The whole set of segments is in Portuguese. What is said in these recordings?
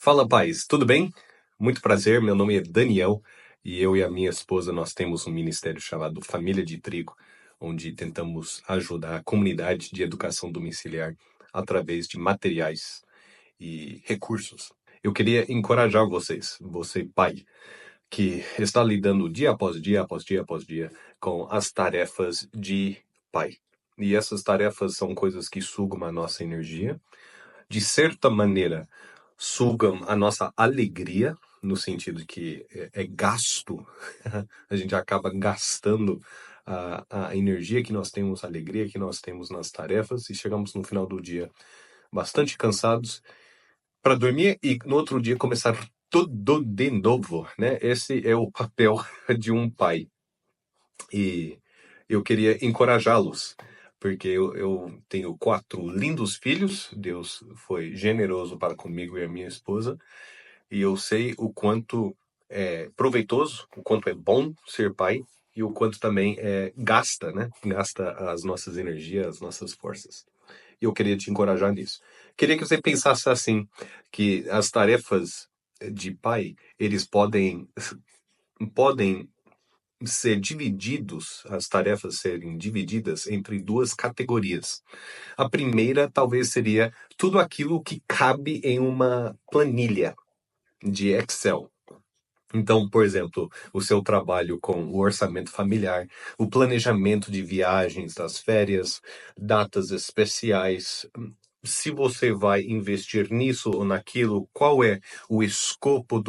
Fala, paz, tudo bem? Muito prazer, meu nome é Daniel e eu e a minha esposa nós temos um ministério chamado Família de Trigo, onde tentamos ajudar a comunidade de educação domiciliar através de materiais e recursos. Eu queria encorajar vocês, você pai, que está lidando dia após dia, após dia, após dia, com as tarefas de pai. E essas tarefas são coisas que sugam a nossa energia, de certa maneira, sugam a nossa alegria, no sentido que é gasto, a gente acaba gastando a energia que nós temos, a alegria que nós temos nas tarefas, e chegamos no final do dia bastante cansados para dormir e no outro dia começar tudo de novo, né? Esse é o papel de um pai. E eu queria encorajá-los, porque eu tenho 4 lindos filhos, Deus foi generoso para comigo e a minha esposa, e eu sei o quanto é proveitoso, o quanto é bom ser pai, e o quanto também gasta, né? Gasta as nossas energias, as nossas forças. E eu queria te encorajar nisso. Queria que você pensasse assim, que as tarefas de pai, eles podem ser divididos, as tarefas serem divididas entre 2 categorias. A primeira talvez seria tudo aquilo que cabe em uma planilha de Excel. Então, por exemplo, o seu trabalho com o orçamento familiar, o planejamento de viagens, das férias, datas especiais. Se você vai investir nisso ou naquilo, qual é o escopo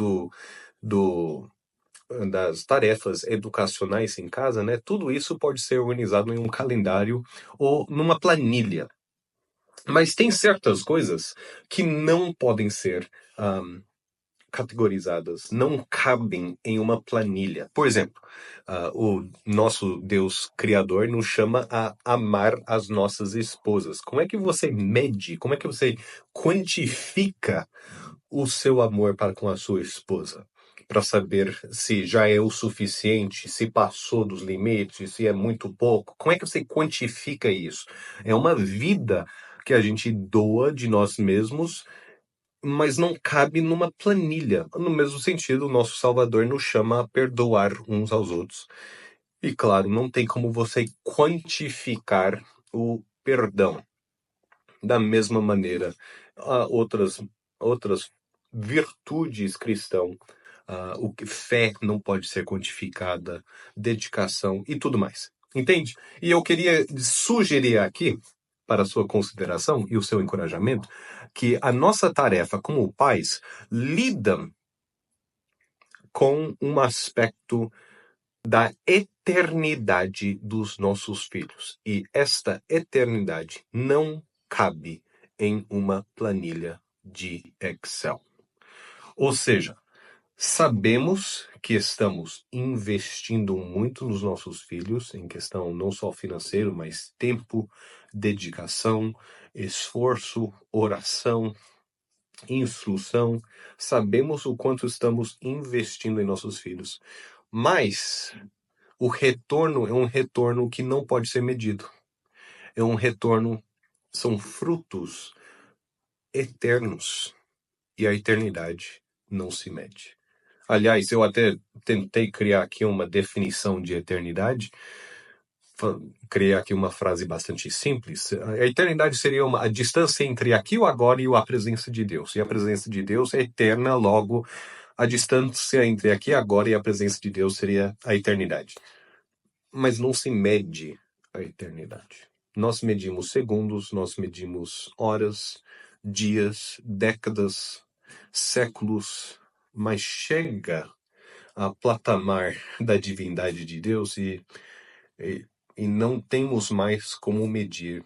das tarefas educacionais em casa, né? Tudo isso pode ser organizado em um calendário ou numa planilha. Mas tem certas coisas que não podem ser categorizadas, não cabem em uma planilha. Por exemplo, o nosso Deus Criador nos chama a amar as nossas esposas. Como é que você mede, como é que você quantifica o seu amor para com a sua esposa? Para saber se já é o suficiente, se passou dos limites, se é muito pouco. Como é que você quantifica isso? É uma vida que a gente doa de nós mesmos, mas não cabe numa planilha. No mesmo sentido, o nosso Salvador nos chama a perdoar uns aos outros. E claro, não tem como você quantificar o perdão. Da mesma maneira, há outras virtudes cristãs, o que fé não pode ser quantificada, dedicação e tudo mais. Entende? E eu queria sugerir aqui, para a sua consideração e o seu encorajamento, que a nossa tarefa como pais lida com um aspecto da eternidade dos nossos filhos. E esta eternidade não cabe em uma planilha de Excel. Ou seja, sabemos que estamos investindo muito nos nossos filhos, em questão não só financeiro, mas tempo, dedicação, esforço, oração, instrução. Sabemos o quanto estamos investindo em nossos filhos. Mas o retorno é um retorno que não pode ser medido. É um retorno, são frutos eternos. E a eternidade não se mede. Aliás, eu até tentei criar aqui uma definição de eternidade. Criei aqui uma frase bastante simples. A eternidade seria a distância entre aqui, o agora e a presença de Deus. E a presença de Deus é eterna, logo a distância entre aqui, agora e a presença de Deus seria a eternidade. Mas não se mede a eternidade. Nós medimos segundos, nós medimos horas, dias, décadas, séculos, mas chega a patamar da divindade de Deus e não temos mais como medir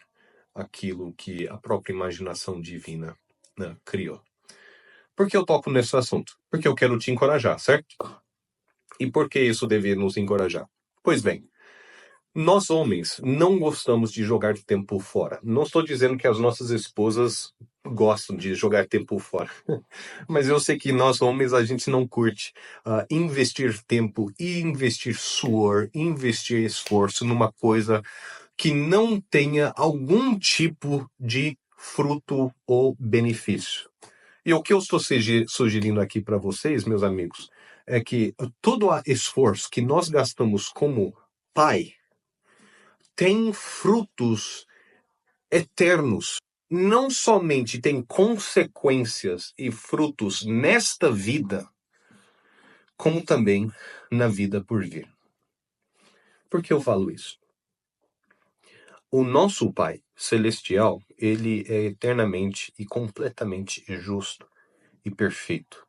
aquilo que a própria imaginação divina, né, criou. Por que eu toco nesse assunto? Porque eu quero te encorajar, certo? E por que isso deve nos encorajar? Pois bem, nós homens não gostamos de jogar tempo fora. Não estou dizendo que as nossas esposas gostam de jogar tempo fora. Mas eu sei que nós homens a gente não curte investir tempo e investir suor, investir esforço numa coisa que não tenha algum tipo de fruto ou benefício. E o que eu estou sugerindo aqui para vocês, meus amigos, é que todo o esforço que nós gastamos como pai tem frutos eternos. Não somente tem consequências e frutos nesta vida, como também na vida por vir. Por que eu falo isso? O nosso Pai Celestial, ele é eternamente e completamente justo e perfeito.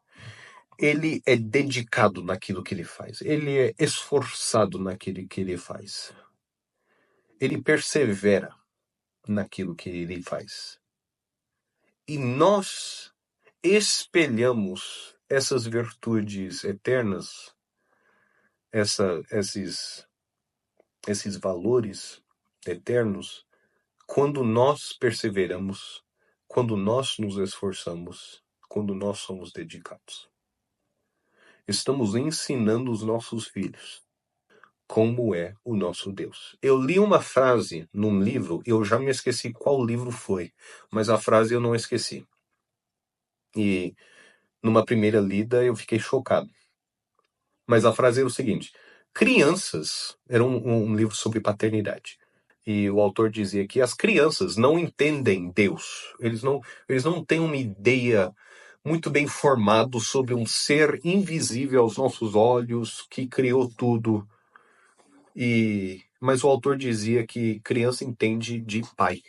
Ele é dedicado naquilo que ele faz. Ele é esforçado naquilo que ele faz. Ele persevera naquilo que ele faz. E nós espelhamos essas virtudes eternas, esses valores eternos, quando nós perseveramos, quando nós nos esforçamos, quando nós somos dedicados. Estamos ensinando os nossos filhos como é o nosso Deus. Eu li uma frase num livro, eu já me esqueci qual livro foi, mas a frase eu não esqueci. E numa primeira lida eu fiquei chocado. Mas a frase era o seguinte: crianças, era um livro sobre paternidade. E o autor dizia que as crianças não entendem Deus. Eles não têm uma ideia muito bem formada sobre um ser invisível aos nossos olhos, que criou tudo. Mas o autor dizia que criança entende de pai.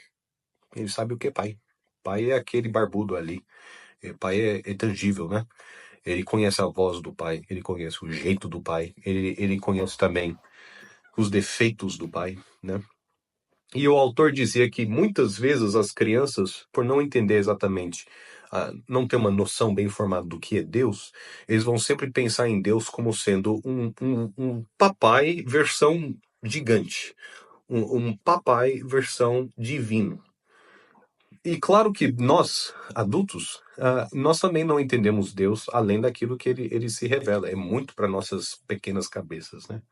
Ele sabe o que é pai. Pai é aquele barbudo ali. Pai é tangível, né? Ele conhece a voz do pai, ele conhece o jeito do pai, ele conhece também os defeitos do pai, né? E o autor dizia que muitas vezes as crianças, por não entender exatamente, não ter uma noção bem formada do que é Deus, eles vão sempre pensar em Deus como sendo um papai versão gigante, um papai versão divino. E claro que nós, adultos, nós também não entendemos Deus além daquilo que ele se revela. É muito para nossas pequenas cabeças, né?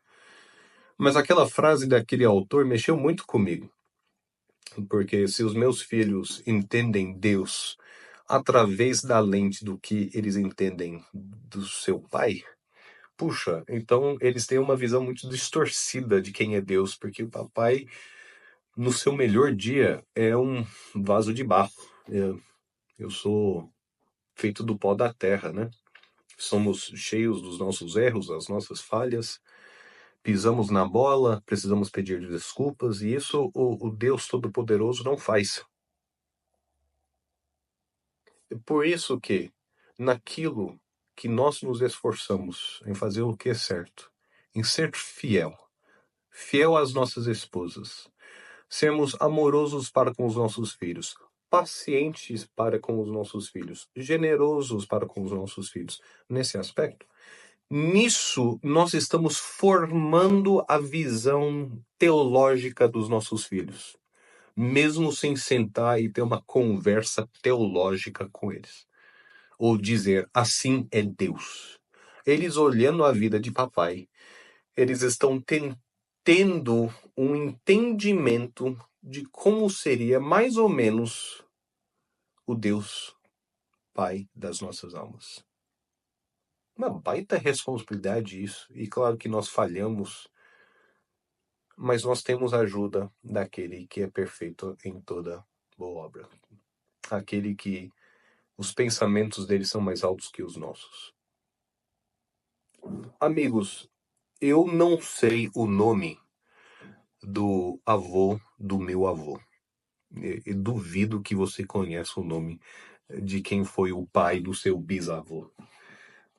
Mas aquela frase daquele autor mexeu muito comigo. Porque se os meus filhos entendem Deus através da lente do que eles entendem do seu pai, puxa, então eles têm uma visão muito distorcida de quem é Deus, porque o papai, no seu melhor dia, é um vaso de barro. Eu sou feito do pó da terra, né? Somos cheios dos nossos erros, das nossas falhas, pisamos na bola, precisamos pedir desculpas, e isso o Deus Todo-Poderoso não faz. Por isso que, naquilo que nós nos esforçamos em fazer o que é certo, em ser fiel às nossas esposas, sermos amorosos para com os nossos filhos, pacientes para com os nossos filhos, generosos para com os nossos filhos, nesse aspecto, nisso nós estamos formando a visão teológica dos nossos filhos, mesmo sem sentar e ter uma conversa teológica com eles. Ou dizer, assim é Deus. Eles olhando a vida de papai, eles estão tendo um entendimento de como seria mais ou menos o Deus Pai das nossas almas. Uma baita responsabilidade isso. E claro que nós falhamos, mas nós temos a ajuda daquele que é perfeito em toda boa obra. Aquele que os pensamentos dele são mais altos que os nossos. Amigos, eu não sei o nome do avô do meu avô. Eu duvido que você conheça o nome de quem foi o pai do seu bisavô.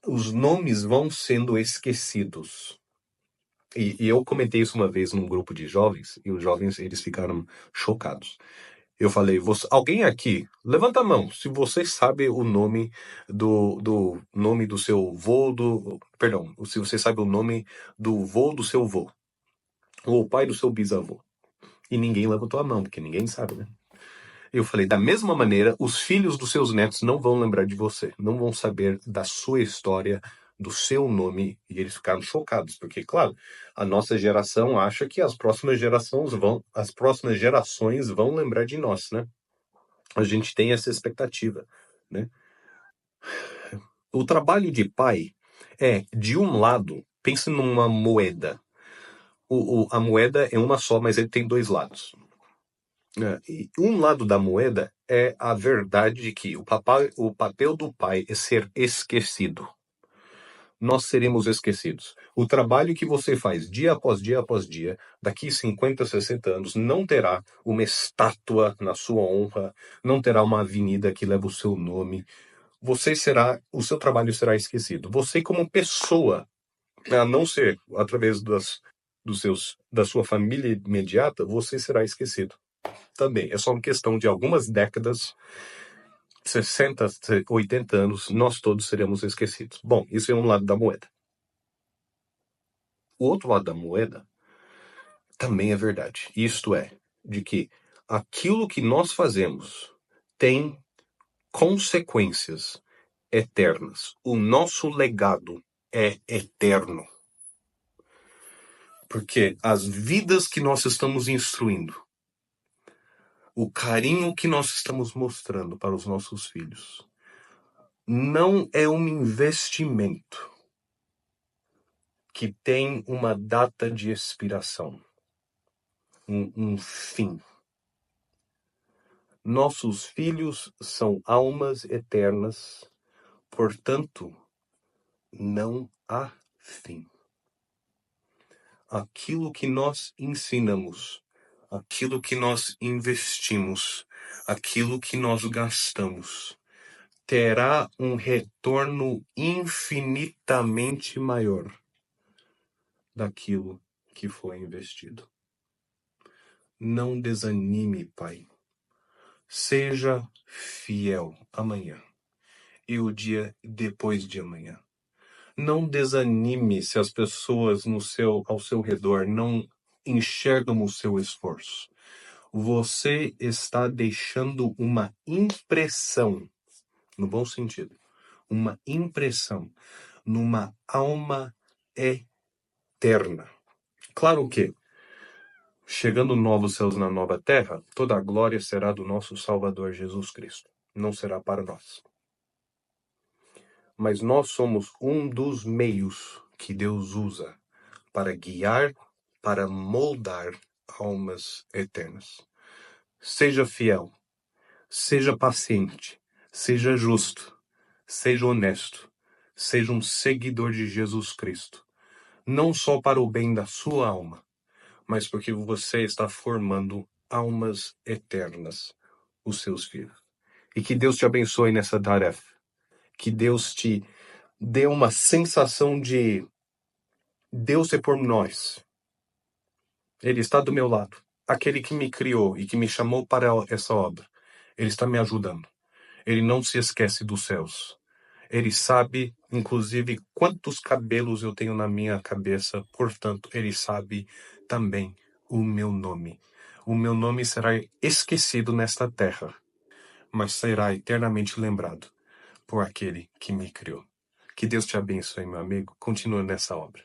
Os nomes vão sendo esquecidos. E eu comentei isso uma vez num grupo de jovens, e os jovens eles ficaram chocados. Eu falei, alguém aqui, levanta a mão, se você sabe o nome do nome do seu vô, perdão, se você sabe o nome do vô do seu vô, ou o pai do seu bisavô. E ninguém levantou a mão, porque ninguém sabe, né? Eu falei, da mesma maneira, os filhos dos seus netos não vão lembrar de você, não vão saber da sua história, do seu nome, e eles ficaram chocados, porque, claro, a nossa geração acha que as próximas gerações vão lembrar de nós, né? A gente tem essa expectativa, né? O trabalho de pai é, de um lado, pense numa moeda. A moeda é uma só, mas ele tem dois lados. E um lado da moeda é a verdade de que o papel do pai é ser esquecido. Nós seremos esquecidos. O trabalho que você faz dia após dia após dia, daqui 50, 60 anos, não terá uma estátua na sua honra, não terá uma avenida que leva o seu nome. O seu trabalho será esquecido. Você como pessoa, a não ser através da sua família imediata, você será esquecido. Também é só uma questão de algumas décadas, 60, 80 anos, nós todos seremos esquecidos. Bom, isso é um lado da moeda. O outro lado da moeda também é verdade. Isto é, de que aquilo que nós fazemos tem consequências eternas. O nosso legado é eterno. Porque as vidas que nós estamos instruindo, o carinho que nós estamos mostrando para os nossos filhos, não é um investimento que tem uma data de expiração, um fim. Nossos filhos são almas eternas, portanto, não há fim. Aquilo que nós ensinamos, aquilo que nós investimos, aquilo que nós gastamos, terá um retorno infinitamente maior daquilo que foi investido. Não desanime, pai. Seja fiel amanhã e o dia depois de amanhã. Não desanime se as pessoas ao seu redor não enxergam o seu esforço. Você está deixando uma impressão, no bom sentido, uma impressão numa alma eterna. Claro que, chegando novos céus na nova terra, toda a glória será do nosso Salvador Jesus Cristo. Não será para nós. Mas nós somos um dos meios que Deus usa para guiar, para moldar almas eternas. Seja fiel, seja paciente, seja justo, seja honesto, seja um seguidor de Jesus Cristo. Não só para o bem da sua alma, mas porque você está formando almas eternas, os seus filhos. E que Deus te abençoe nessa tarefa. Que Deus te dê uma sensação de Deus é por nós. Ele está do meu lado. Aquele que me criou e que me chamou para essa obra. Ele está me ajudando. Ele não se esquece dos céus. Ele sabe, inclusive, quantos cabelos eu tenho na minha cabeça. Portanto, ele sabe também o meu nome. O meu nome será esquecido nesta terra, mas será eternamente lembrado por aquele que me criou. Que Deus te abençoe, meu amigo. Continua nessa obra.